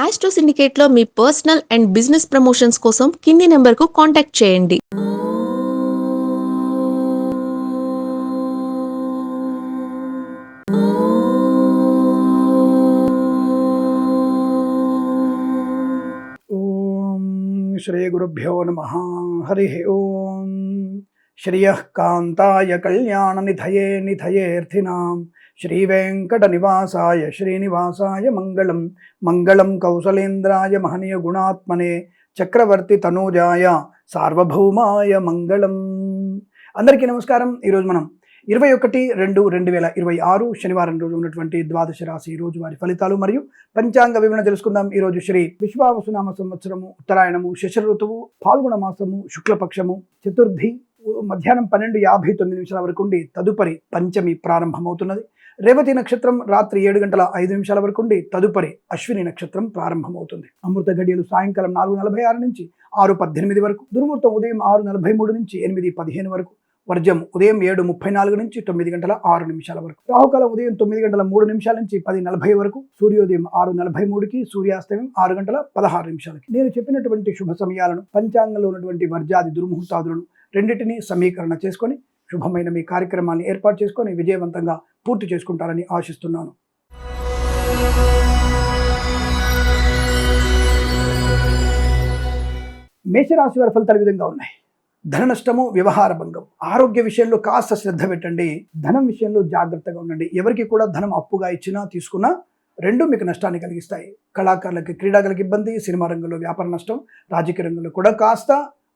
Astro సిండికేట్లో మీ personal and business promotions కోసం కింది నెంబర్కు కాంటాక్ట్ చేయండి. ఓం శ్రీ గురుభ్యో నమః. హరి ఓం. శ్రియః కాంతాయ కళ్యాణ నిధయే నిధయేర్థినాం శ్రీ వెంకట నివాసాయ శ్రీనివాసాయ మంగళం. మంగళం కౌసలేంద్రాయ మహనీయ గుణాత్మనే చక్రవర్తి తనూజాయ సార్వభౌమాయ మంగళం. అందరికీ నమస్కారం. ఈరోజు మనం 21/2/2026 శనివారం రోజు ఉన్నటువంటి ద్వాదశ రాశి రోజువారి ఫలితాలు మరియు పంచాంగ వివరణ తెలుసుకుందాం. ఈరోజు శ్రీ విశ్వావసునామ సంవత్సరము, ఉత్తరాయణము, శశర ఋతువు, పాల్గొన మాసము, శుక్లపక్షము, చతుర్థి మధ్యాహ్నం 12:59 వరకు ఉండి తదుపరి పంచమి ప్రారంభమవుతున్నది. రేవతి నక్షత్రం రాత్రి 7:05 వరకు ఉండి తదుపరి అశ్విని నక్షత్రం ప్రారంభమవుతుంది. అమృత గడియలు సాయంకాలం 4:46 నుంచి 6:18 వరకు, దుర్ముహూర్తం ఉదయం 6:43 నుంచి 8:15 వరకు, వర్జం ఉదయం 7:34 నుంచి 9:06 వరకు, రాహుకాలం ఉదయం 9:03 నుంచి 10:40 వరకు, సూర్యోదయం 6:43కి, సూర్యాస్తమయం 6:16. నేను చెప్పినటువంటి శుభ సమయాలను, పంచాంగంలో ఉన్నటువంటి వర్జాది దుర్ముహూర్తాదులను రెండింటినీ సమీకరణ చేసుకొని శుభమైన మీ కార్యక్రమాన్ని ఏర్పాటు చేసుకొని విజయవంతంగా పూర్తి చేసుకుంటారని ఆశిస్తున్నాను. మేషరాశి వారి ఫలితాలు ఈ విధంగా ఉన్నాయి. ధన నష్టము, వ్యవహార భంగం. ఆరోగ్య విషయంలో కాస్త శ్రద్ధ పెట్టండి. ధనం విషయంలో జాగ్రత్తగా ఉండండి. ఎవరికి కూడా ధనం అప్పుగా ఇచ్చినా తీసుకున్నా రెండు మీకు నష్టాన్ని కలిగిస్తాయి. కళాకారులకి, క్రీడాకారులకు ఇబ్బంది, సినిమా రంగంలో వ్యాపార నష్టం, రాజకీయ రంగంలో కూడా కాస్త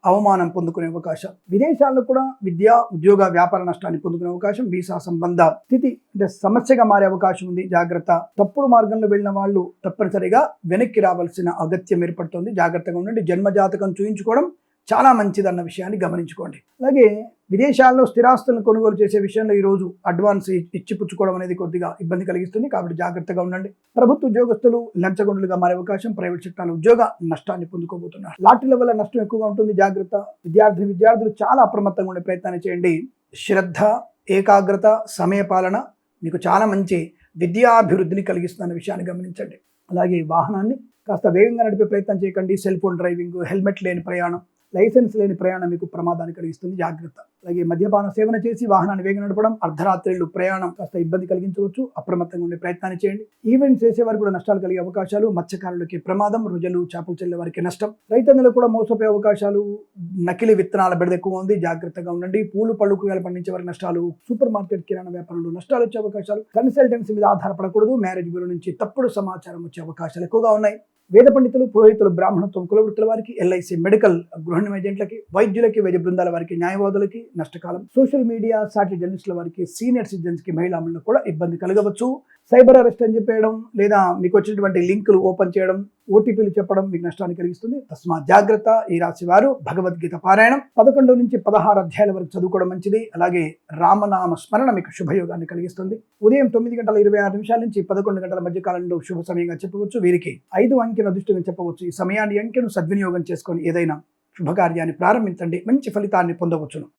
అవమానం పొందుకునే అవకాశం, విదేశాల్లో కూడా విద్యా, ఉద్యోగ, వ్యాపార నష్టాన్ని పొందుకునే అవకాశం, వీసా సంబంధ స్థితి అంటే సమస్యగా మారే అవకాశం ఉంది. జాగ్రత్త. తప్పుడు మార్గంలో వెళ్ళిన వాళ్ళు తప్పనిసరిగా వెనక్కి రావాల్సిన అగత్యం ఏర్పడుతుంది. జాగ్రత్తగా ఉండండి. జన్మజాతకం చూయించుకోవడం చాలా మంచిదన్న విషయాన్ని గమనించుకోండి. అలాగే విదేశాల్లో స్థిరాస్తులను కొనుగోలు చేసే విషయంలో ఈరోజు అడ్వాన్స్ ఇచ్చిపుచ్చుకోవడం అనేది కొద్దిగా ఇబ్బంది కలిగిస్తుంది. కాబట్టి జాగ్రత్తగా ఉండండి. ప్రభుత్వ ఉద్యోగస్తులు లంచగొండులుగా మారే అవకాశం, ప్రైవేట్ సెక్టార్ల ఉద్యోగ నష్టాన్ని పొందుకోబోతున్నారు. లాటరీల వల్ల నష్టం ఎక్కువగా ఉంటుంది. జాగ్రత్త. విద్యార్థులు చాలా అప్రమత్తంగా ఉండే ప్రయత్నాన్ని చేయండి. శ్రద్ధ, ఏకాగ్రత, సమయపాలన మీకు చాలా మంచి విద్యాభివృద్ధిని కలిగిస్తున్న విషయాన్ని గమనించండి. అలాగే వాహనాన్ని కాస్త వేగంగా నడిపే ప్రయత్నం చేయకండి. సెల్ ఫోన్ డ్రైవింగ్, హెల్మెట్ లేని ప్రయాణం, లైసెన్స్ లేని ప్రయాణం మీకు ప్రమాదాన్ని కలిగిస్తుంది. జాగ్రత్త. అలాగే మద్యపాన సేవన చేసి వాహనాన్ని వేగంగా నడపడం, అర్ధరాత్రిళ్ళు ప్రయాణం కాస్త ఇబ్బంది కలిగించవచ్చు. అప్రమత్తంగా ఉండే ప్రయత్నాన్ని చేయండి. ఈవెంట్స్ చేసేవారికి కూడా నష్టాలు కలిగే అవకాశాలు, మత్స్యకారులకి ప్రమాదం, రోజులు చేపలు చెల్లే వారికి నష్టం, రైతన్నులకు కూడా మోసపోయే అవకాశాలు, నకిలీ విత్తనాల బెడద ఎక్కువ ఉంది. జాగ్రత్తగా ఉండండి. పూలు, పళ్ళు, కూరగాయలు పండించే వారికి నష్టాలు, సూపర్ మార్కెట్, కిరాణా వ్యాపారంలో నష్టాలు వచ్చే అవకాశాలు, కన్సల్టెన్సీ మీద ఆధారపడకూడదు. మ్యారేజ్ బ్యూరో నుంచి తప్పుడు సమాచారం వచ్చే అవకాశాలు ఎక్కువగా ఉన్నాయి. వేద పండితులు, పురోహితులు, బ్రాహ్మణత్వం, కులవృత్తుల వారికి, ఎల్ఐసి, మెడికల్, గృహ ఏజెంట్లకి, వైద్యులకి, వైద్య బృందాల వారికి, న్యాయవాదులకి నష్టకాలం. సోషల్ మీడియా, సాటి జర్నలిస్టుల వారికి, సీనియర్ సిటిజన్స్ కి, మహిళలకు కూడా ఇబ్బంది కలగవచ్చు. సైబర్ అరెస్ట్ అని చెప్పేయడం, లేదా మీకు వచ్చినటువంటి లింకులు ఓపెన్ చేయడం, ఓటీపీలు చెప్పడం మీకు నష్టాన్ని కలిగిస్తుంది. తస్మాత్ జాగ్రత్త. ఈ రాశి వారు భగవద్గీత పారాయణం 11 నుంచి 16 అధ్యాయాల వరకు చదువుకోవడం మంచిది. అలాగే రామనామ స్మరణ మీకు శుభయోగాన్ని కలిగిస్తుంది. ఉదయం 9:26 నుంచి 11 గంటల మధ్య కాలంలో శుభ సమయంగా చెప్పవచ్చు. వీరికి 5 అంకెను అదృష్టంగా చెప్పవచ్చు. ఈ సమయాన్ని, అంకెను సద్వినియోగం చేసుకొని ఏదైనా శుభకార్యాన్ని ప్రారంభించండి. మంచి ఫలితాన్ని పొందవచ్చును.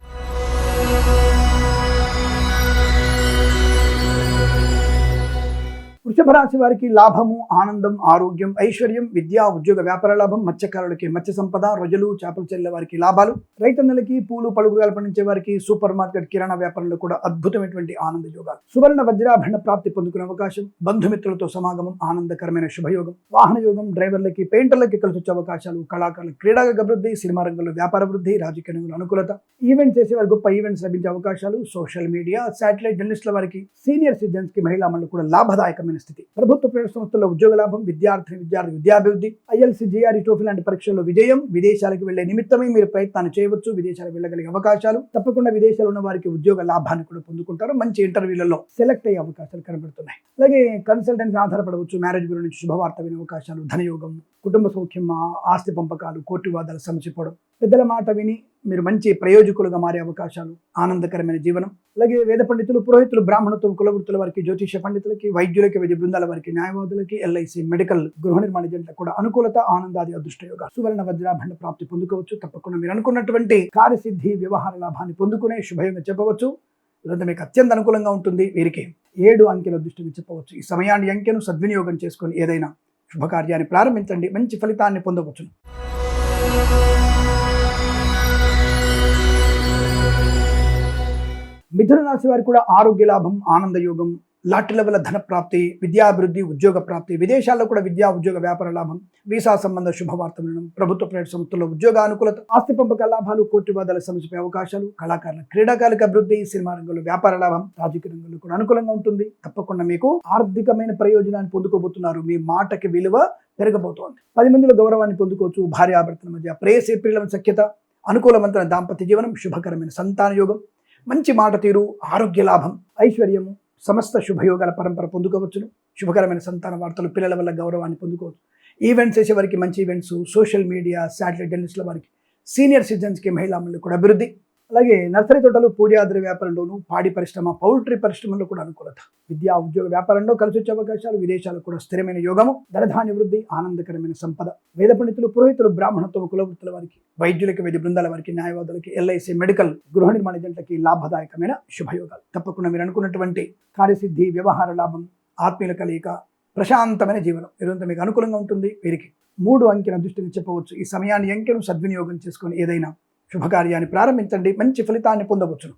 వృషభ రాశి వారికి లాభము, ఆనందం, ఆరోగ్యం, ఐశ్వర్యం, విద్యా, ఉద్యోగ, వ్యాపార లాభం, మత్స్యకారులకి మత్స్య సంపద, రొజలు, చేపలు చెల్లే వారికి లాభాలు, రైతన్నలకి, పూలు, పలుకురాలు పండించే వారికి, సూపర్ మార్కెట్, కిరాణా వ్యాపారంలో కూడా అద్భుతమైనటువంటి ఆనంద యోగాలు, సువర్ణ వజ్రాభరణ ప్రాప్తి పొందుకునే అవకాశం, బంధుమిత్రులతో సమాగమం, ఆనందకరమైన శుభయోగం, వాహన యోగం, డ్రైవర్లకి, పెయింటర్లకి కలిసి వచ్చే అవకాశాలు, కళాకారులకు క్రీడాగ అభివృద్ధి, సినిమా రంగంలో వ్యాపార వృద్ధి, రాజకీయ రంగంలో అనుకూలత, ఈవెంట్ చేసేవారు గొప్ప ఈవెంట్స్ లభించే అవకాశాలు, సోషల్ మీడియా, శాటిలైట్ జర్నలిస్టుల వారికి, సీనియర్ సిటిజన్స్ కి, మహిళలకు కూడా లాభదాయకమైన స్థితి. ప్రభుత్వ ప్రైవేట్ సంస్థల్లో ఉద్యోగ లాభం, విద్యార్థి విద్యాభివృద్ధి, ఐఎల్సి, జిఆర్ఈ ట్రోఫీ లాంటి పరీక్షల్లో విజయం, విదేశాలకు వెళ్లే నిమిత్తమే మీరు ప్రయత్నాన్ని చేయవచ్చు. విదేశాలకు వెళ్ళగలిగే అవకాశాలు, తప్పకుండా విదేశాలు ఉన్న వారికి ఉద్యోగ లాభాన్ని కూడా పొందుకుంటారు. మంచి ఇంటర్వ్యూలలో సెలెక్ట్ అయ్యే అవకాశాలు కనబడుతున్నాయి. అలాగే కన్సల్టెన్సీ ఆధారపడవచ్చు. మ్యారేజ్ బ్యూరో నుంచి శుభవార్త వినే అవకాశాలు, ధనయోగం, కుటుంబ సౌఖ్యం, ఆస్తి పంపకాలు, కోర్టు వివాదాలు సమసిపోవడం, పెద్దల మాట విని మీరు మంచి ప్రయోజకులుగా మారే అవకాశాలు, ఆనందకరమైన జీవనం. అలాగే వేద పండితులు, పురోహితులు, బ్రాహ్మణత్వం, కులవృత్తుల వారికి, జ్యోతిష పండితులకి, వైద్యులకి, వైద్య బృందాల వారికి, న్యాయవాదులకి, ఎల్ఐసి, మెడికల్, గృహ నిర్మాణ ఏజెంట్లకు కూడా అనుకూలత, ఆనందాది అదృష్టయోగ, సువర్ణ వజ్రాభరణ ప్రాప్తి పొందుకోవచ్చు. తప్పకుండా మీరు అనుకున్నటువంటి కార్యసిద్ధి, వ్యవహార లాభాన్ని పొందుకునే శుభయోగం చెప్పవచ్చు. ఇదంతా మీకు అత్యంత అనుకూలంగా ఉంటుంది. వీరికి 7 అంకెల అదృష్టంగా చెప్పవచ్చు. ఈ సమయాన్ని, అంకెను సద్వినియోగం చేసుకొని ఏదైనా శుభకార్యాన్ని ప్రారంభించండి, మంచి ఫలితాన్ని పొందవచ్చును. మిథున రాశి వారికి కూడా ఆరోగ్య లాభం, ఆనందయోగం, లాటరీల వల్ల ధన ప్రాప్తి, విద్యాభివృద్ధి, ఉద్యోగ ప్రాప్తి, విదేశాల్లో కూడా విద్యా ఉద్యోగ వ్యాపార లాభం, వీసా సంబంధ శుభవార్త వినడం, ప్రభుత్వ ప్రైవేట్ సంస్థల్లో ఉద్యోగ అనుకూలత, ఆస్తి పంపక లాభాలు, కోర్టు వివాదాల సమస్యపై అవకాశాలు, కళాకారుల క్రీడాకారులకు అభివృద్ధి, సినిమా రంగంలో వ్యాపార లాభం, రాజకీయ రంగంలో కూడా అనుకూలంగా ఉంటుంది. తప్పకుండా మీకు ఆర్థికమైన ప్రయోజనాన్ని పొందుకోబోతున్నారు. మీ మాటకి విలువ పెరగబోతోంది. 10 మందిలో గౌరవాన్ని పొందుకోవచ్చు. భార్యాభర్తల మధ్య ప్రేయసి ప్రియుల సఖ్యత, అనుకూలవంతమైన దాంపత్య జీవనం, శుభకరమైన సంతాన యోగం, మంచి మాట తీరు, ఆరోగ్య లాభం, ఐశ్వర్యము, సమస్త శుభయోగాల పరంపర పొందుకోవచ్చును. శుభకరమైన సంతాన వార్తలు, పిల్లల వల్ల గౌరవాన్ని పొందుకోవచ్చు. ఈవెంట్స్ చేసే వారికి మంచి ఈవెంట్స్, సోషల్ మీడియా, శాటిలైట్ జర్నలిస్టుల వారికి, సీనియర్ సిటిజన్స్కి, మహిళా మండలి కూడా అభివృద్ధి. అలాగే నర్సరీ తోటలు, పూజాద్రి వ్యాపారంలోను, పాడి పరిశ్రమ, పౌల్ట్రీ పరిశ్రమలో కూడా అనుకూలత. విద్యా ఉద్యోగ వ్యాపారంలో కలిసి వచ్చే అవకాశాలు, విదేశాలకు కూడా స్థిరమైన యోగము, ధనధాన్య వృద్ధి, ఆనందకరమైన సంపద. వేద పండితులు, పురోహితులు, బ్రాహ్మణత్వం, కులవృత్తుల వారికి, వైద్యులకి, వైద్య బృందాల వారికి, న్యాయవాదులకి, ఎల్ఐసి, మెడికల్, గృహ నిర్మాణ ఏజెంట్లకి లాభదాయకమైన శుభయోగాలు. తప్పకుండా మీరు అనుకున్నటువంటి కార్యసిద్ధి, వ్యవహార లాభం, ఆత్మీయుల కలయిక, ప్రశాంతమైన జీవనం ఇదంతా మీకు అనుకూలంగా ఉంటుంది. వీరికి 3 అంకెల దృష్టిని చెప్పవచ్చు. ఈ సమయాన్ని అంకెను సద్వినియోగం చేసుకొని ఏదైనా శుభకార్యాన్ని ప్రారంభించండి, మంచి ఫలితాన్ని పొందవచ్చును.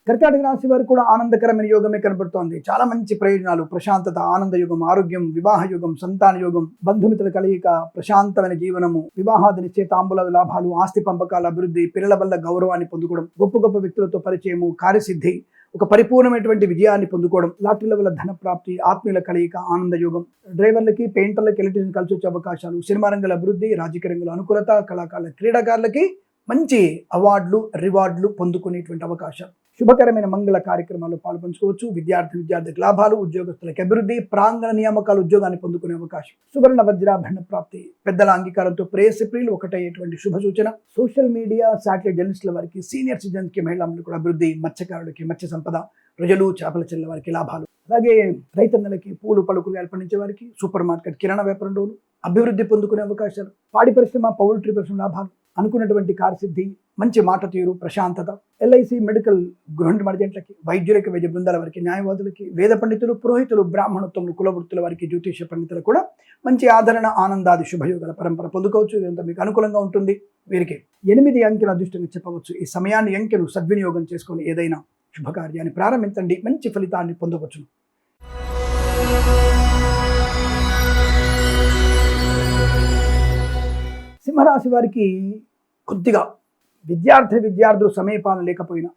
కర్కాటక రాశి వారికి కూడా ఆనందకరమైన యోగమే కనబడుతోంది. చాలా మంచి ప్రయోజనాలు, ప్రశాంతత, ఆనంద యోగం, ఆరోగ్యం, వివాహ యోగం, సంతాన యోగం, బంధుమిత్రుల కలయిక, ప్రశాంతమైన జీవనము, వివాహాది నిశ్చయితాంబుల లాభాలు, ఆస్తి పంపకాల అభివృద్ధి, పిల్లల వల్ల గౌరవాన్ని పొందుకోవడం, గొప్ప గొప్ప వ్యక్తులతో పరిచయము, కార్యసిద్ధి, ఒక పరిపూర్ణమైనటువంటి విజయాన్ని పొందుకోవడం, లాటరీల వల్ల ధన ప్రాప్తి, ఆత్మీయుల కలయిక, ఆనంద యోగం, డ్రైవర్లకి, పెయింటర్లకి, ఎలక్ట్రీషియన్ కలిసి వచ్చే అవకాశాలు, సినిమా రంగాల అభివృద్ధి, రాజకీయ రంగంలో అనుకూలత, కళాకారుల క్రీడాకారులకి మంచి అవార్డులు, రివార్డులు పొందుకునేటువంటి అవకాశాలు. శుభకరమైన మంగళ కార్యక్రమాల్లో పాల్పంచుకోవచ్చు. విద్యార్థికి లాభాలు, ఉద్యోగస్తులకు అభివృద్ధి, ప్రాంగణ నియామకాలు, ఉద్యోగాన్ని పొందుకునే అవకాశం. సువర్ణ వజ్రాభరణ ప్రాప్తి, పెద్దల అంగీకారంతో ప్రేయసి ప్రియులు ఒకటయ్యేటువంటి శుభ సూచన. సోషల్ మీడియా, శాటిలైట్ జర్నలిస్టుల వారికి, సీనియర్ సిటిజన్స్కి, మహిళలకు కూడా అభివృద్ధి, మత్స్యకారులకి, మత్స్య సంపద, రొయ్యలు, చేపల చెల్ల వారికి లాభాలు. అలాగే రైతన్నలకి, పూలు పళ్ళు కూరగాయలు పండించే వారికి, సూపర్ మార్కెట్, కిరాణా వ్యాపారంలోను అభివృద్ధి పొందుకునే అవకాశాలు. పాడి పరిశ్రమ, పౌల్ట్రీ పరిశ్రమ లాభాలు, అనుకున్నటువంటి కార్యసిద్ధి, మంచి మాట తీరు, ప్రశాంతత. ఎల్ఐసి, మెడికల్, గృహ నిర్మాణ ఏజెంట్లకి, వైద్యులకి, వైద్య బృందాల వారికి, న్యాయవాదులకి, వేద పండితులు, పురోహితులు, బ్రాహ్మణత్వం, కులవృత్తుల వారికి, జ్యోతిష పండితులు కూడా మంచి ఆదరణ, ఆనందాది శుభయోగాల పరంపర పొందుకోవచ్చు. ఇదంతా మీకు అనుకూలంగా ఉంటుంది. వీరికి 8 అంకెల అదృష్టంగా చెప్పవచ్చు. ఈ సమయాన్ని అంకెను సద్వినియోగం చేసుకొని ఏదైనా శుభకార్యాన్ని ప్రారంభించండి, మంచి ఫలితాన్ని పొందవచ్చు. సింహరాశి వారికి కొద్దిగా విద్యార్థులు సమయపాలన లేకపోయినా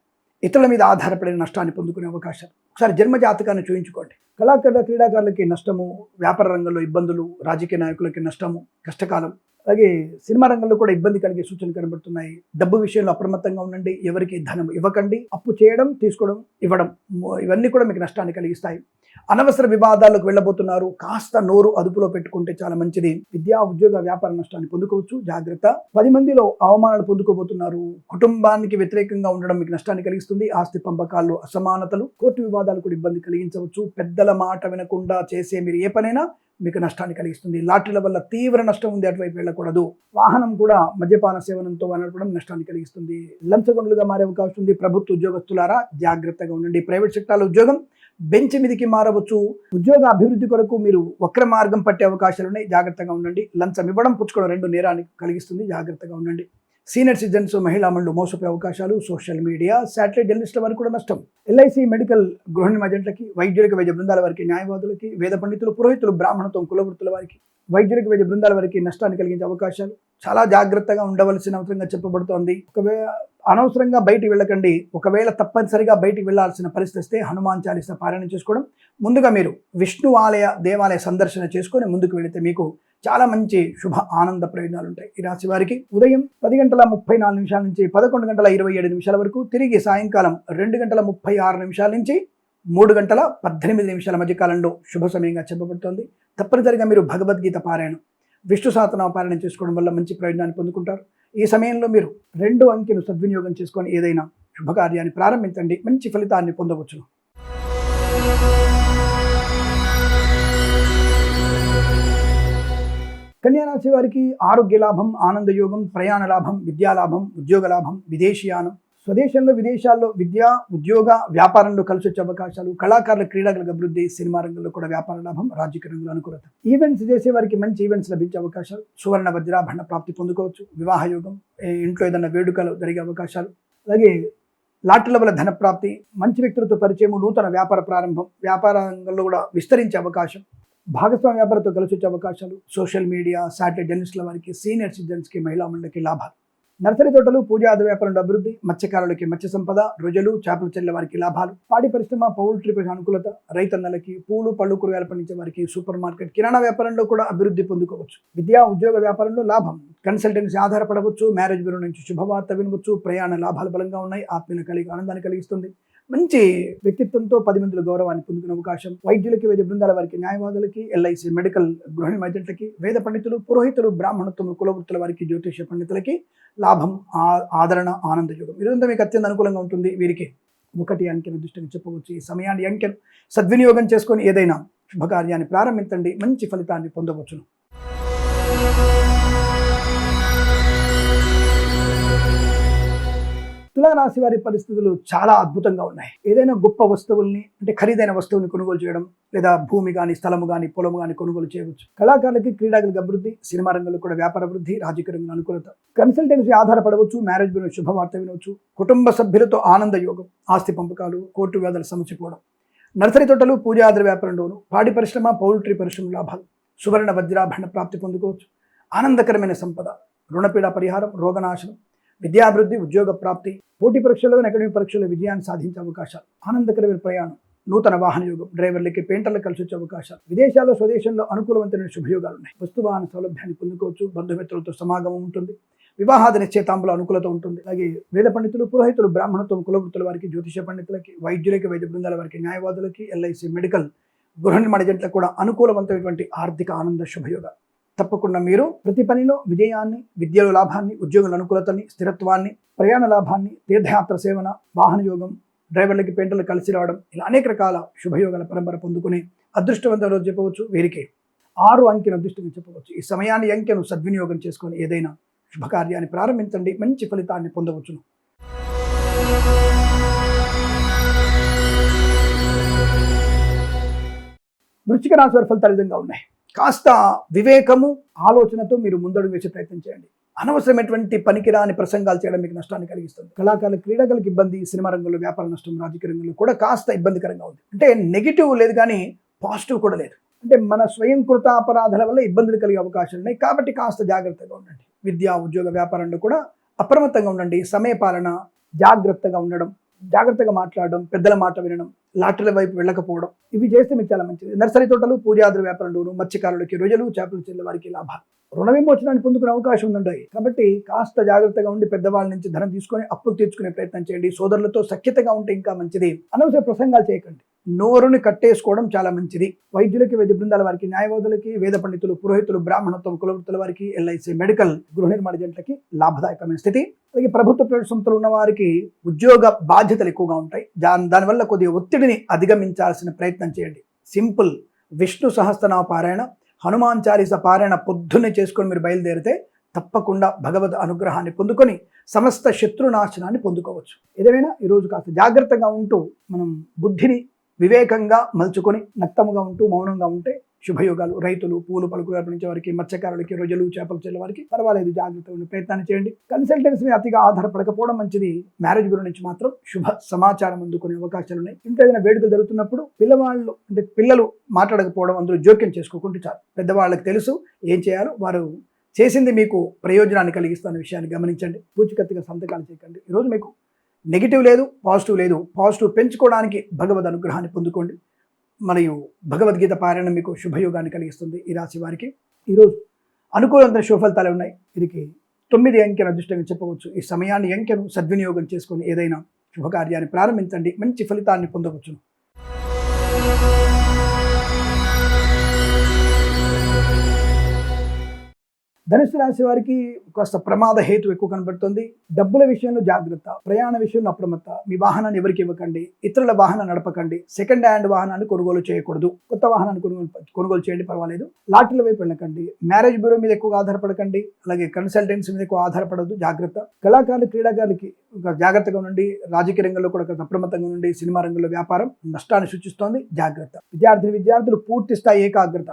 ఇతరుల మీద ఆధారపడిన నష్టాన్ని పొందుకునే అవకాశం. ఒకసారి జన్మ జాతకాన్ని చూయించుకోండి. కళాకారుల క్రీడాకారులకి నష్టము, వ్యాపార రంగంలో ఇబ్బందులు, రాజకీయ నాయకులకి నష్టము, కష్టకాలం. అలాగే సినిమా రంగంలో కూడా ఇబ్బంది కలిగే సూచనలు కనబడుతున్నాయి. డబ్బు విషయంలో అప్రమత్తంగా ఉండండి. ఎవరికి ధనం ఇవ్వకండి. అప్పు చేయడం, తీసుకోవడం, ఇవ్వడం ఇవన్నీ కూడా మీకు నష్టాన్ని కలిగిస్తాయి. అనవసర వివాదాలకు వెళ్ళబోతున్నారు. కాస్త నోరు అదుపులో పెట్టుకుంటే చాలా మంచిది. విద్యా ఉద్యోగ వ్యాపార నష్టాన్ని పొందుకోవచ్చు. జాగ్రత్త. 10 మందిలో అవమానాలు పొందుకోబోతున్నారు. కుటుంబానికి వ్యతిరేకంగా ఉండడం మీకు నష్టాన్ని కలిగిస్తుంది. ఆస్తి పంపకాల్లో అసమానతలు, కోర్టు వివాదాలు కూడా ఇబ్బంది కలిగించవచ్చు. పెద్దల మాట వినకుండా చేసే మీరు ఏ పనైనా మీకు నష్టాన్ని కలిగిస్తుంది. లాటరీల వల్ల తీవ్ర నష్టం ఉంది, అటువైపు వెళ్ళకూడదు. వాహనం కూడా మద్యపాన సేవనంతో నడపడం నష్టాన్ని కలిగిస్తుంది. లంచగొండలుగా మారే అవకాశం ఉంది. ప్రభుత్వ ఉద్యోగస్తులారా జాగ్రత్తగా ఉండండి. ప్రైవేట్ సెక్టార్లో ఉద్యోగం బెంచ్ మీదకి మారవచ్చు. ఉద్యోగ అభివృద్ధి కొరకు మీరు వక్ర మార్గం పట్టే అవకాశాలు ఉన్నాయి. జాగ్రత్తగా ఉండండి. లంచం ఇవ్వడం, పుచ్చుకోవడం 2 నేరాన్ని కలిగిస్తుంది. జాగ్రత్తగా ఉండండి. సీనియర్ సిటిజన్స్, మహిళా మండలు మోసపోయే అవకాశాలు. సోషల్ మీడియా, శాటిలైట్ జర్నలిస్టుల వారికి కూడా నష్టం. ఎల్ఐసి, మెడికల్, గృహ నిర్మాణ ఏజెంట్లకి, వైద్యులకి, వైద్య బృందాల వారికి, న్యాయవాదులకి, వేద పండితులు, పురోహితులు, బ్రాహ్మణత్వం, కులవృత్తుల వారికి, వైద్యులకి, వైద్య బృందాల వారికి నష్టాన్ని కలిగించే అవకాశాలు. చాలా జాగ్రత్తగా ఉండవలసిన అవసరంగా చెప్పబడుతోంది. ఒకవేళ అనవసరంగా బయటికి వెళ్ళకండి. ఒకవేళ తప్పనిసరిగా బయటికి వెళ్లాల్సిన పరిస్థితి వస్తే హనుమాన్ చాలీసా పారాయణ చేసుకోవడం. ముందుగా మీరు విష్ణు దేవాలయ సందర్శన చేసుకొని ముందుకు వెళితే మీకు చాలా మంచి శుభ ఆనంద ప్రయోజనాలు ఉంటాయి. ఈ రాశి వారికి ఉదయం 10:34 నుంచి 11:27 వరకు, తిరిగి సాయంకాలం 2:36 నుంచి 3:18 మధ్య కాలంలో శుభ సమయంగా చెప్పబడుతోంది. తప్పనిసరిగా మీరు భగవద్గీత పారాయణం, విష్ణు సహస్రనామ పారాయణం చేసుకోవడం వల్ల మంచి ప్రయోజనాన్ని పొందుకుంటారు. ఈ సమయంలో మీరు 2 అంకెను సద్వినియోగం చేసుకొని ఏదైనా శుభకార్యాన్ని ప్రారంభించండి, మంచి ఫలితాన్ని పొందవచ్చు. కన్యా రాశి వారికి ఆరోగ్య లాభం, ఆనంద యోగం, ప్రయాణ లాభం, విద్యా లాభం, ఉద్యోగ లాభం, విదేశీయానం, స్వదేశంలో విదేశాల్లో విద్య ఉద్యోగ వ్యాపారంలో కలిసి వచ్చే అవకాశాలు, కళాకారుల క్రీడాకులకు అభివృద్ధి, సినిమా రంగంలో కూడా వ్యాపార లాభం, రాజకీయ రంగంలో అనుకూలత. ఈవెంట్స్ చేసే వారికి మంచి ఈవెంట్స్ లభించే అవకాశాలు, సువర్ణ వజ్రాభరణ ప్రాప్తి పొందుకోవచ్చు. వివాహ యోగం, ఇంట్లో ఏదైనా వేడుకలు జరిగే అవకాశాలు, అలాగే లాటరీల వల్ల ధన ప్రాప్తి, మంచి వ్యక్తులతో పరిచయం, నూతన వ్యాపార ప్రారంభం, వ్యాపార రంగంలో కూడా విస్తరించే అవకాశం, భాగస్వామ్య వ్యాపారంతో కలిసి వచ్చే అవకాశాలు, సోషల్ మీడియా, శాటిలైట్ జర్నలిస్టుల వారికి, సీనియర్ సిటిజన్స్కి, మహిళా మండలికి లాభాలు. నర్సరీ తోటలు, పూజాది వ్యాపారంలో అభివృద్ధి, మత్స్యకారులకి మత్స్య సంపద, రొయ్యలు, చేపల చెల్లె వారికి లాభాలు, పాడి పరిశ్రమ, పౌల్ట్రీ పరిశ్రమ అనుకూలత, రైతన్నలకి, పూలు పళ్ళు కూరగాయలు పండించే వారికి, సూపర్ మార్కెట్, కిరాణా వ్యాపారంలో కూడా అభివృద్ధి పొందుకోవచ్చు. విద్యా ఉద్యోగ వ్యాపారంలో లాభం, కన్సల్టెన్సీ ఆధారపడవచ్చు, మ్యారేజ్ బ్యూరో నుంచి శుభవార్త వినవచ్చు, ప్రయాణ లాభాలు బలంగా ఉన్నాయి, ఆత్మీయ కలిగి ఆనందాన్ని కలిగిస్తుంది. మంచి వ్యక్తిత్వంతో 10 మందిలో గౌరవాన్ని పొందుకునే అవకాశం. వైద్యులకి, వైద్య బృందాల వారికి, న్యాయవాదులకి, ఎల్ఐసి మెడికల్ గృహిణి వైద్యులకి, వేద పండితులు, పురోహితులు, బ్రాహ్మణత్వం, కులవృత్తుల వారికి, జ్యోతిష పండితులకి లాభం, ఆదరణ, ఆనందయోగం. ఇదంతా మీకు అత్యంత అనుకూలంగా ఉంటుంది. వీరికి 1 అంకెను దృష్టిని చెప్పవచ్చు. ఈ సమయాన్ని అంకెను సద్వినియోగం చేసుకొని ఏదైనా శుభకార్యాన్ని ప్రారంభించండి, మంచి ఫలితాన్ని పొందవచ్చును. తులారాశి వారి పరిస్థితులు చాలా అద్భుతంగా ఉన్నాయి. ఏదైనా గొప్ప వస్తువుల్ని, అంటే ఖరీదైన వస్తువుని కొనుగోలు చేయడం, లేదా భూమి కానీ, స్థలము కానీ, పొలము కానీ కొనుగోలు చేయవచ్చు. కళాకారులకి, క్రీడాకులకు అభివృద్ధి, సినిమా రంగంలో కూడా వ్యాపార అభివృద్ధి, రాజకీయ రంగంలో అనుకూలత. కన్సల్టెన్సీ ఆధారపడవచ్చు, మ్యారేజ్ బ్యూరో శుభవార్త వినవచ్చు. కుటుంబ సభ్యులతో ఆనంద యోగం, ఆస్తి పంపకాలు, కోర్టు వ్యాధుల సమస్యపోవడం. నర్సరీ తోటలు, పూజాది వ్యాపారంలోను, పాడి పరిశ్రమ, పౌల్ట్రీ పరిశ్రమ లాభాలు, సువర్ణ వజ్రాభరణ ప్రాప్తి పొందుకోవచ్చు. ఆనందకరమైన సంపద, రుణపీడ పరిహారం, రోగనాశనం, విద్యాభివృద్ధి, ఉద్యోగ ప్రాప్తి, పోటీ పరీక్షల్లో, అకాడమిక్ పరీక్షల్లో విజయాన్ని సాధించే అవకాశాలు, ఆనందకరమైన ప్రయాణం, నూతన వాహన యోగం, డ్రైవర్లకి, పెయింటర్లకు కలిసి వచ్చే అవకాశాలు, విదేశాల్లో, స్వదేశంలో అనుకూలవంతమైన శుభయోగాలు ఉన్నాయి. వస్తువాహన సౌలభ్యాన్ని పొందుకోవచ్చు. బంధుమిత్రులతో సమాగమం ఉంటుంది. వివాహాది నిశ్చయితాంబుల అనుకూలత ఉంటుంది. అలాగే వేద పండితులు, పురోహితులు, బ్రాహ్మణత్వం, కులవృత్తుల వారికి, జ్యోతిష పండితులకి, వైద్యులకి, వైద్య బృందాల వారికి, న్యాయవాదులకి, ఎల్ఐసి మెడికల్ గృహ నిర్మాణ ఏజెంట్లకు కూడా అనుకూలవంతమైనటువంటి ఆర్థిక ఆనంద శుభయోగాలు. తప్పకుండా మీరు ప్రతి పనిలో విజయాన్ని, విద్యలో లాభాన్ని, ఉద్యోగుల అనుకూలతని, స్థిరత్వాన్ని, ప్రయాణ లాభాన్ని, తీర్థయాత్ర సేవన, వాహన యోగం, డ్రైవర్లకి, పెయింటర్లకు కలిసి రావడం, ఇలా అనేక రకాల శుభయోగాల పరంపర పొందుకుని అదృష్టవంత రోజు చెప్పవచ్చు. వీరికి 6 అంకెను అదృష్టంగా చెప్పవచ్చు. ఈ సమయాన్ని అంకెను సద్వినియోగం చేసుకొని ఏదైనా శుభకార్యాన్ని ప్రారంభించండి, మంచి ఫలితాన్ని పొందవచ్చును. వృశ్చిక రాశి వారి ఫలితాలు విధంగా ఉన్నాయి. కాస్త వివేకము, ఆలోచనతో మీరు ముందడుగు వేసే ప్రయత్నం చేయండి. అనవసరమైనటువంటి పనికిరాని ప్రసంగాలు చేయడం మీకు నష్టాన్ని కలిగిస్తుంది. కళాకారుల, క్రీడాకులకు ఇబ్బంది, సినిమా రంగంలో వ్యాపార నష్టం, రాజకీయ రంగంలో కూడా కాస్త ఇబ్బందికరంగా ఉంది. అంటే నెగిటివ్ లేదు కానీ పాజిటివ్ కూడా లేదు. అంటే మన స్వయంకృత అపరాధాల వల్ల ఇబ్బందులు కలిగే అవకాశాలు ఉన్నాయి. కాబట్టి కాస్త జాగ్రత్తగా ఉండండి. విద్యా ఉద్యోగ వ్యాపారంలో కూడా అప్రమత్తంగా ఉండండి. సమయపాలన, జాగ్రత్తగా ఉండడం, జాగ్రత్తగా మాట్లాడడం, పెద్దల మాట వినడం, లాటరీల వైపు వెళ్ళకపోవడం, ఇవి చేస్తే మీకు చాలా మంచిది. నర్సరీ తోటలు, పూజాద్ర వ్యాపారంలోను, మత్స్యకారులకి, రొయ్యలు, చేపలు చెల్లె వారికి లాభాలు, రుణ విమోచనాన్ని పొందుకునే అవకాశం ఉందండి. కాబట్టి కాస్త జాగ్రత్తగా ఉండి పెద్దవాళ్ళ నుంచి ధనం తీసుకొని అప్పులు తీర్చుకునే ప్రయత్నం చేయండి. సోదరులతో సఖ్యతగా ఉంటే ఇంకా మంచిది. అనవసర ప్రసంగాలు చేయకండి. నోరుని కట్టేసుకోవడం చాలా మంచిది. వైద్యులకి, వైద్య బృందాల వారికి, న్యాయవాదులకి, వేద పండితులు, పురోహితులు, బ్రాహ్మణత్వం, కులవృత్తుల వారికి, ఎల్ఐసి మెడికల్ గృహ నిర్మాణ ఏజెంట్లకి లాభదాయకమైన స్థితి. అలాగే ప్రభుత్వ ప్రైవేట్ సంస్థలు ఉన్న వారికి ఉద్యోగ బాధ్యతలు ఎక్కువగా ఉంటాయి. దానివల్ల కొద్దిగా ఒత్తిడిని అధిగమించాల్సిన ప్రయత్నం చేయండి. సింపుల్ విష్ణు సహస్రనామ పారాయణ, హనుమాన్ చాలీస పారాయణ పొద్దున్నే చేసుకొని మీరు బయలుదేరితే తప్పకుండా భగవద్ అనుగ్రహాన్ని పొందుకొని సమస్త శత్రునాశనాన్ని పొందుకోవచ్చు. ఏదేమైనా ఈరోజు కాస్త జాగ్రత్తగా ఉంటూ మనం బుద్ధిని వివేకంగా మలుచుకొని నక్తముగా ఉంటూ మౌనంగా ఉంటే శుభయోగాలు. రైతులు, పూలు పలుకు వ్యాపించే వారికి, మత్స్యకారులకి, రొయ్యలు, చేపలు చెల్లె వారికి పర్వాలేదు, జాగ్రత్తగా ఉండే ప్రయత్నాన్ని చేయండి. కన్సల్టెన్సీ మీద అతిగా ఆధారపడకపోవడం మంచిది. మ్యారేజ్ బ్యూరో నుంచి మాత్రం శుభ సమాచారం అందుకునే అవకాశాలు ఉన్నాయి. ఇంకా ఏదైనా వేడుకలు జరుగుతున్నప్పుడు పిల్లలు మాట్లాడకపోవడం, అందులో జోక్యం చేసుకోకుంటే చాలు. పెద్దవాళ్ళకి తెలుసు ఏం చేయాలో, వారు చేసింది మీకు ప్రయోజనాన్ని కలిగిస్తున్న విషయాన్ని గమనించండి. పూచికత్తుగా సంతకాలు చేయకండి. ఈరోజు మీకు నెగిటివ్ లేదు, పాజిటివ్ లేదు. పాజిటివ్ పెంచుకోవడానికి భగవద్ అనుగ్రహాన్ని పొందుకోండి. మరియు భగవద్గీత పారాయణం మీకు శుభయోగాన్ని కలిగిస్తుంది. ఈ రాశి వారికి ఈరోజు అనుకూలమైన శుభఫలితాలు ఉన్నాయి. వీరికి 9 అంకెను అదృష్టంగా చెప్పవచ్చు. ఈ సమయాన్ని అంకెను సద్వినియోగం చేసుకొని ఏదైనా శుభకార్యాన్ని ప్రారంభించండి, మంచి ఫలితాన్ని పొందవచ్చును. ధనుసు రాశి వారికి కాస్త ప్రమాద హేతు ఎక్కువ కనబడుతుంది. డబ్బుల విషయంలో జాగ్రత్త, ప్రయాణ విషయంలో అప్రమత్త, మీ వాహనాన్ని ఎవరికి ఇవ్వకండి, ఇతరుల వాహనాన్ని నడపకండి, సెకండ్ హ్యాండ్ వాహనాన్ని కొనుగోలు చేయకూడదు, కొత్త వాహనాన్ని కొనుగోలు చేయండి పర్వాలేదు, లాటరీల వైపు వెళ్ళకండి, మ్యారేజ్ బ్యూరో మీద ఎక్కువగా ఆధారపడకండి, అలాగే కన్సల్టెన్సీ మీద ఎక్కువ ఆధారపడద్దు, జాగ్రత్త. కళాకారులు క్రీడాకారులకి జాగ్రత్తగా ఉండండి, రాజకీయ రంగంలో కూడా అప్రమత్తంగా ఉండండి, సినిమా రంగంలో వ్యాపారం నష్టాన్ని సూచిస్తోంది, జాగ్రత్త. విద్యార్థులు పూర్తి స్థాయి ఏకాగ్రత,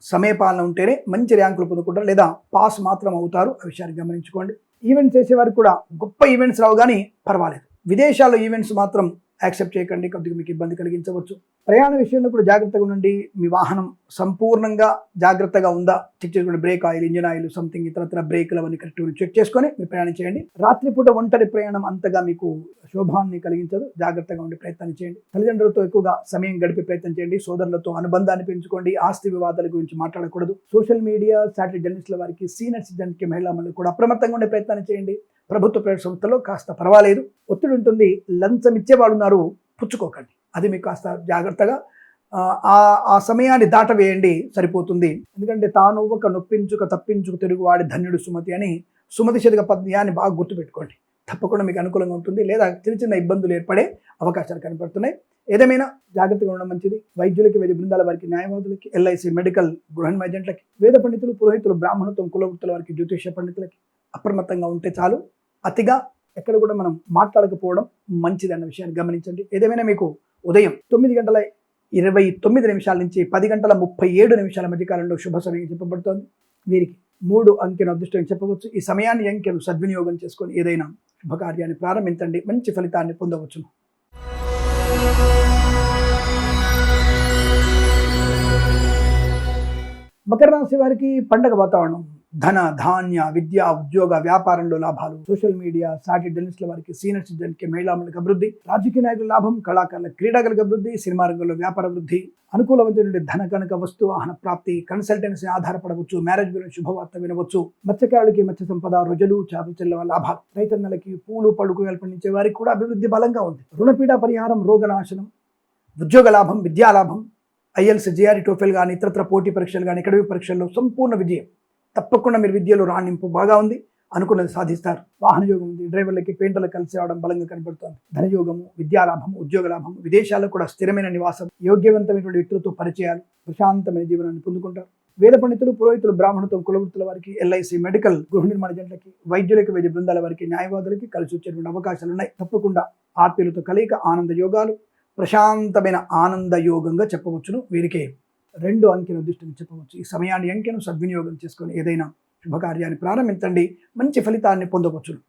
సమయపాలన ఉంటేనే మంచి ర్యాంకులు పొందుకుంటారు, లేదా పాస్ మాత్రం అవుతారు. ఆ విషయాన్ని గమనించుకోండి. ఈవెంట్స్ చేసేవారికి కూడా గొప్ప ఈవెంట్స్ రావు కానీ పర్వాలేదు, విదేశాల్లో ఈవెంట్స్ మాత్రం యాక్సెప్ట్ చేయకండి, కొద్దిగా మీకు ఇబ్బంది కలిగించవచ్చు. ప్రయాణ విషయంలో కూడా జాగ్రత్తగా ఉండండి. మీ వాహనం సంపూర్ణంగా జాగ్రత్తగా ఉందా చెక్ చేసుకోండి. Break oil, engine oil, something ఇతరత్ర బ్రేకులు అవన్నీ కరెక్ట్ చెక్ చేసుకొని మీరు ప్రయాణం చేయండి. రాత్రిపూట ఒంటరి ప్రయాణం అంతగా మీకు శోభాన్ని కలిగించదు, జాగ్రత్తగా ఉండే ప్రయత్నం చేయండి. తల్లిదండ్రులతో ఎక్కువగా సమయం గడిపే ప్రయత్నం చేయండి. సోదరులతో అనుబంధాన్ని పెంచుకోండి. ఆస్తి వివాదాల గురించి మాట్లాడకూడదు. సోషల్ మీడియా, శాటిలైట్ జర్నలిస్టుల వారికి, సీనియర్ సిటిజన్కి, మహిళా మళ్ళీ కూడా అప్రమత్తంగా ఉండే ప్రయత్నం చేయండి. ప్రభుత్వ ప్రైవేట్ సంస్థలో కాస్త పర్వాలేదు, ఒత్తిడి ఉంటుంది. లంచం ఇచ్చేవాళ్ళు ఉన్నారు, పుచ్చుకోకండి. అది మీకు కాస్త జాగ్రత్తగా ఆ సమయాన్ని దాటవేయండి, సరిపోతుంది. ఎందుకంటే తానువ్వక నొప్పించుక తప్పించుకు తిరుగువాడి ధన్యుడు సుమతి అని సుమతి శతక పద్యాన్ని బాగా గుర్తుపెట్టుకోండి. తప్పకుండా మీకు అనుకూలంగా ఉంటుంది, లేదా చిన్న చిన్న ఇబ్బందులు ఏర్పడే అవకాశాలు కనపడుతున్నాయి. ఏదేమైనా జాగ్రత్తగా ఉండడం మంచిది. వైద్యులకి, వైద్య బృందాల వారికి, న్యాయవాదులకి, ఎల్ఐసి, మెడికల్, గృహ ఏజెంట్లకి, వేద పండితులు, పురోహితులు, బ్రాహ్మణత్వం, కులవృత్తుల వారికి, జ్యోతిష పండితులకి అప్రమత్తంగా ఉంటే చాలు. అతిగా ఎక్కడ కూడా మనం మాట్లాడకపోవడం మంచిది అన్న విషయాన్ని గమనించండి. ఏదేమైనా మీకు ఉదయం 9:29 నుంచి 10:37 మధ్యకాలంలో శుభ సమయం చెప్పబడుతోంది. వీరికి 3 అంకెను అదృష్టం చెప్పవచ్చు. ఈ సమయాన్ని అంకెను సద్వినియోగం చేసుకొని ఏదైనా శుభకార్యాన్ని ప్రారంభించండి, మంచి ఫలితాన్ని పొందవచ్చును. మకర రాశి వారికి పండగ వాతావరణం. ధన, ధాన్య, విద్య, ఉద్యోగ, వ్యాపారంలో లాభాలు. సోషల్ మీడియా, శాటిలైట్ జర్నలిస్టుల వారికి, సీనియర్ సిటిజన్కి, మహిళలకు అభివృద్ధి. రాజకీయ నాయకుల లాభం. కళాకారుల, క్రీడాకారులకు అభివృద్ధి. సినిమా రంగంలో వ్యాపార వృద్ధి. అనుకూలవంతుడి ధన, కనుక, వస్తు, వాహన ప్రాప్తి. కన్సల్టెన్సీ ఆధారపడవచ్చు. మ్యారేజ్ బ్యూరో శుభవార్త వినవచ్చు. మత్స్యకారులకి మత్స్య సంపద, రొజలు, చేపల చెల్లెల లాభాలు. రైతన్నలకి, పూలు, పడుకు పండించే వారికి కూడా అభివృద్ధి బలంగా ఉంది. రుణపీడ పరిహారం, రోగనాశనం, ఉద్యోగ లాభం, విద్యా లాభం. ఐఎల్స్, జిఆర్ఈ, టోఫెల్ కానీ ఇతరత్ర పోటీ పరీక్షలు కానీ అకాడమిక్ పరీక్షల్లో సంపూర్ణ విజయం. తప్పకుండా మీరు విద్యలో రాణింపు బాగా ఉంది, అనుకున్నది సాధిస్తారు. వాహన యోగం ఉంది. డ్రైవర్లకి, పెయింటర్లకు కలిసి రావడం బలంగా కనబడుతోంది. ధనయోగము, విద్యాలాభం, ఉద్యోగ లాభం. విదేశాల్లో కూడా స్థిరమైన నివాసం, యోగ్యవంతమైనటువంటి వ్యక్తులతో పరిచయాలు, ప్రశాంతమైన జీవనాన్ని పొందుకుంటారు. వేద పండితులు, పురోహితులు, బ్రాహ్మణత్వం, కులవృత్తుల వారికి, ఎల్ఐసి, మెడికల్, గృహ నిర్మాణ ఏజెంట్లకి, వైద్యులకి, వైద్య బృందాల వారికి, న్యాయవాదులకి కలిసి వచ్చేటువంటి అవకాశాలు ఉన్నాయి. తప్పకుండా ఆత్మీయులతో కలయిక, ఆనంద యోగాలు, ప్రశాంతమైన ఆనంద యోగంగా చెప్పవచ్చును. వీరికి 2 అంకెను దృష్టిని చెప్పవచ్చు. ఈ సమయాన్ని అంకెను సద్వినియోగం చేసుకొని ఏదైనా శుభకార్యాన్ని ప్రారంభించండి, మంచి ఫలితాన్ని పొందవచ్చును.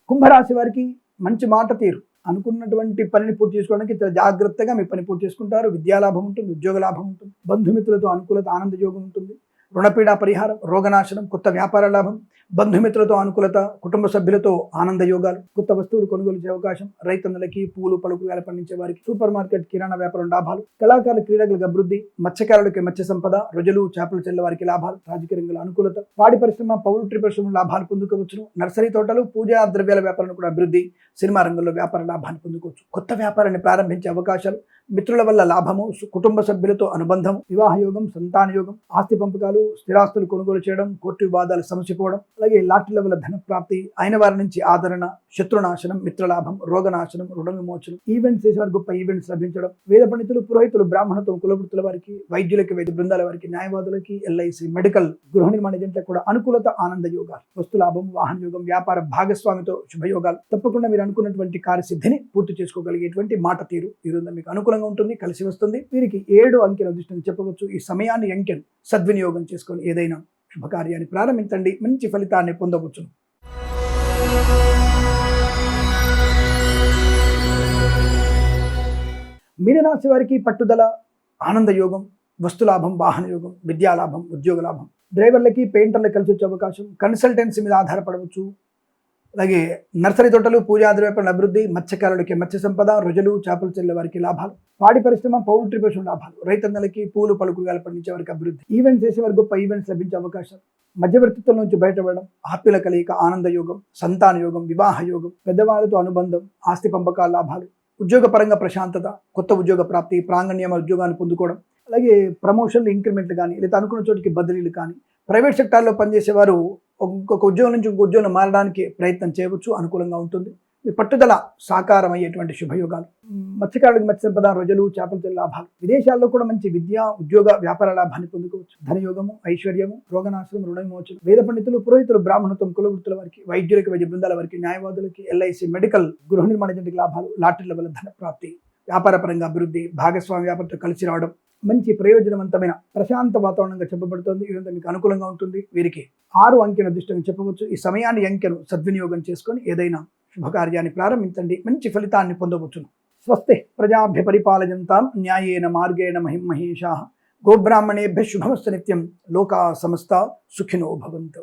కుంభరాశి వారికి మంచి మాట తీరు. అనుకున్నటువంటి పనిని పూర్తి చేసుకోవడానికి జాగ్రత్తగా మీ పని పూర్తి చేసుకుంటారు. విద్యాలాభం ఉంటుంది, ఉద్యోగ లాభం ఉంటుంది, బంధుమిత్రులతో అనుకూలత, ఆనంద యోగం ఉంటుంది. రుణపీడా పరిహారం, రోగనాశనం, కొత్త వ్యాపార లాభం, బంధుమిత్రులతో అనుకూలత, కుటుంబ సభ్యులతో ఆనంద యోగాలు, కొత్త వస్తువులు కొనుగోలు చేసే అవకాశం. రైతన్నులకి, పూలు, పలుకులు పండించే వారికి, సూపర్ మార్కెట్, కిరాణా వ్యాపారం లాభాలు. కళాకారుల, క్రీడలకు అభివృద్ధి. మత్స్యకారులకి మత్స్య సంపద, రొజలు, చేపలు చెల్లె వారికి లాభాలు. రాజకీయ రంగంలో అనుకూలత. పాడి పరిశ్రమ, పౌల్ట్రీ పరిశ్రమ లాభాలు పొందుకోవచ్చును. నర్సరీ తోటలు, పూజా ద్రవ్యాల వ్యాపారం కూడా అభివృద్ధి. సినిమా రంగంలో వ్యాపార లాభాన్ని పొందుకోవచ్చు. కొత్త వ్యాపారాన్ని ప్రారంభించే అవకాశాలు. మిత్రుల వల్ల లాభము, కుటుంబ సభ్యులతో అనుబంధం, వివాహ యోగం, సంతాన యోగం, ఆస్తి పంపకాలు, స్థిరాస్తులు కొనుగోలు చేయడం, కోర్టు వివాదాలు సమసిపోవడం, అలాగే లాటరీల వల్ల ధన ప్రాప్తి, అయిన వారి నుంచి ఆదరణ, శత్రునాశనం, మిత్రలాభం, రోగనాశనం, రుణ విమోచనం. ఈవెంట్స్ చేసేవారు గొప్ప ఈవెంట్స్ లభించడం. వేద పండితులు, పురోహితులు, బ్రాహ్మణత్వం, కులవృత్తుల వారికి, వైద్యులకి, వైద్య బృందాల వారికి, న్యాయవాదులకి, ఎల్ఐసి, మెడికల్, గృహ నిర్మాణ ఏజెంట్లకు కూడా అనుకూలత, ఆనంద యోగాలు. వస్తు లాభం, వాహన యోగం, వ్యాపార భాగస్వామితో శుభయోగాలు. తప్పకుండా మీరు అనుకున్నటువంటి కార్యసిద్ధిని పూర్తి చేసుకోగలిగేటువంటి మాట తీరు ఈరోజు మీకు అనుకూలంగా ఉంటుంది, కలిసి వస్తుంది. వీరికి 7 అంకెల దృష్టిని చెప్పవచ్చు. ఈ సమయాన్ని అంకెను సద్వినియోగం చేసుకొని ఏదైనా శుభకార్యాన్ని ప్రారంభించండి, మంచి ఫలితాన్ని పొందవచ్చును. మీనరాశి వారికి పట్టుదల, ఆనంద యోగం, వస్తులాభం, వాహన యోగం, విద్యాలాభం, ఉద్యోగ లాభం. డ్రైవర్లకి, పెయింటర్లకు కలిసి వచ్చే అవకాశం. కన్సల్టెన్సీ మీద ఆధారపడవచ్చు. అలాగే నర్సరీ తోటలు, పూజా ద్రవ్యాల అభివృద్ధి. మత్స్యకారులకి మత్స్య సంపద, రొజలు, చేపలు చెల్లె వారికి లాభాలు. పాడి పరిశ్రమ, పౌల్ట్రీ పరిశ్రమ లాభాలు. రైతన్నలకి, పూలు, పలుకులు పండించే వారికి అభివృద్ధి. ఈవెంట్స్ చేసేవారికి గొప్ప ఈవెంట్స్ లభించే అవకాశాలు. మధ్యవర్తిత్వం నుంచి బయటపడడం, ఆత్మీయుల కలయిక, ఆనంద యోగం, సంతాన యోగం, వివాహ యోగం, పెద్దవాళ్ళతో అనుబంధం, ఆస్తి పంపకాల లాభాలు, ఉద్యోగపరంగా ప్రశాంతత, కొత్త ఉద్యోగ ప్రాప్తి, ప్రాంగణ్యమ ఉద్యోగాన్ని పొందుకోవడం, అలాగే ప్రమోషన్లు, ఇంక్రిమెంట్లు కానీ, లేదా అనుకున్న చోటికి బదిలీలు కానీ, ప్రైవేట్ సెక్టార్లో పనిచేసేవారు ఇంకొక ఉద్యోగం నుంచి ఇంకొక ఉద్యోగం మారడానికి ప్రయత్నం చేయవచ్చు, అనుకూలంగా ఉంటుంది. మీ పట్టుదల సాకారం అయ్యేటువంటి శుభయోగాలు. మత్స్యకారులకు మత్స్య సంపద, రొజలు, చేపలతో లాభాలు. విదేశాల్లో కూడా మంచి విద్య, ఉద్యోగ, వ్యాపార లాభాన్ని పొందుకోవచ్చు. ధనయోగము, ఐశ్వర్యము, రోగనాశనం, రుణ విమోచనం. వేద పండితులు, పురోహితులు, బ్రాహ్మణత్వం, కులవృత్తుల వారికి, వైద్యులకి, వైద్య బృందాల వారికి, న్యాయవాదులకి, ఎల్ఐసి, మెడికల్, గృహ నిర్మాణ జంటికి లాభాలు, లాటరీల వల్ల ధన ప్రాప్తి, వ్యాపార పరంగా అభివృద్ధి, భాగస్వామ్య వ్యాపారంతో కలిసి రావడం, మంచి ప్రయోజనవంతమైన ప్రశాంత వాతావరణంగా చెప్పబడుతుంది. ఇదంతా మీకు అనుకూలంగా ఉంటుంది. వీరికి 6 అంకెను అదృష్టంగా చెప్పవచ్చు. ఈ సమయాన్ని, అంకెను సద్వినియోగం చేసుకొని ఏదైనా శుభకార్యాన్ని ప్రారంభించండి, మంచి ఫలితాన్ని పొందవచ్చును. స్వస్తి ప్రజాభ్య పరిపాలయంతాం న్యాయేన మార్గేణ మహిం మహేషాః. గోబ్రాహ్మణేభ్యः శుభమస్తు నిత్యం. లోకా సమస్తా సుఖినో భవంతు.